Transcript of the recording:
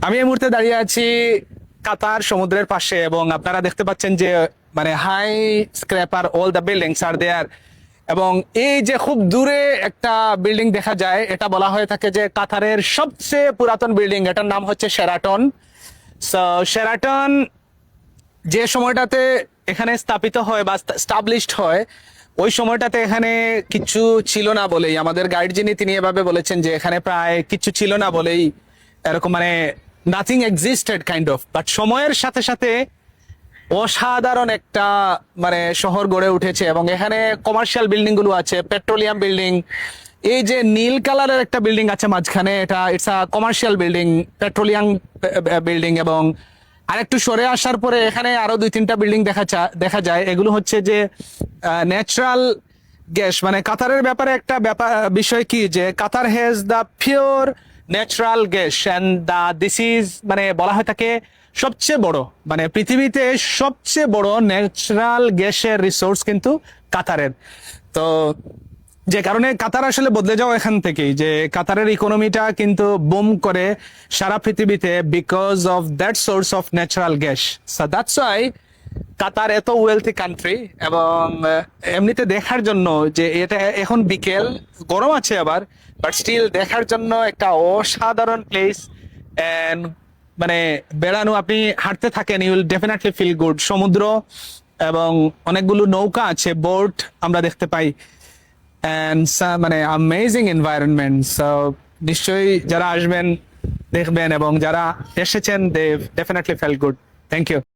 আমি এই মুহূর্তে দাঁড়িয়ে আছি কাতার সমুদ্রের পাশে, এবং আপনারা দেখতে পাচ্ছেন যে মানে high scraper all the buildings are there. এবং এই যে খুব দূরে একটা বিল্ডিং দেখা যায়, এটা বলা হয়ে থাকে যে কাতারের সবচেয়ে পুরাতন বিল্ডিং, এটার নাম হচ্ছে শেরাটন। সো শেরাটন যে সময়টাতে এখানে স্থাপিত হয় বা স্টাবলিশড হয়, ওই সময়টাতে এখানে কিছু ছিল না বলেই, আমাদের গাইড যিনি তিনি এভাবে বলেছেন যে এখানে প্রায় কিছু ছিল না বলেই এরকম মানে nothing existed kind of. But সময়ের সাথে সাথে অসাধারণ একটা মানে শহর গড়ে উঠেছে, এবং এখানে কমার্শিয়াল বিল্ডিং গুলো আছে, পেট্রোলিয়াম বিল্ডিং। এই যে নীল কালারের একটা বিল্ডিং আছে মাঝখানে, এটা it's a commercial building, petroleum building. এবং আরেকটু সরে আসার পরে এখানে আরো দুই তিনটা বিল্ডিং দেখা যায়, এগুলো হচ্ছে যে ন্যাচারাল গ্যাস। মানে কাতারের ব্যাপারে একটা বিষয় কি, যে Qatar has the pure natural gas and the this is মানে বলা হয় থাকে সবচেয়ে বড়, মানে পৃথিবীতে সবচেয়ে বড় ন্যাচারাল গ্যাসের রিসোর্স কিন্তু কাতারের। তো যে কারণে কাতার আসলে বদলে যাওয়া এখান থেকেই, যে কাতারের ইকোনমিটা কিন্তু বুম করে সারা পৃথিবীতে because of that source of natural gas. So that's why Qatar এত ওয়েলথি কান্ট্রি। এবং এমনিতে দেখার জন্য যে এটা এখন বিকেল, গরম আছে আবার, বাট স্টিল দেখার জন্য একটা অসাধারণ প্লেস। এন্ড মানে বেড়ানো, আপনি হাঁটতে থাকেন, you will definitely feel good. সমুদ্র এবং অনেকগুলো নৌকা আছে, বোট আমরা দেখতে পাই, এন্ড মানে অ্যামেজিং এনভায়রনমেন্ট। সো নিশ্চয়ই যারা আসবেন দেখবেন, এবং যারা এসেছেন they definitely feel good. Thank you.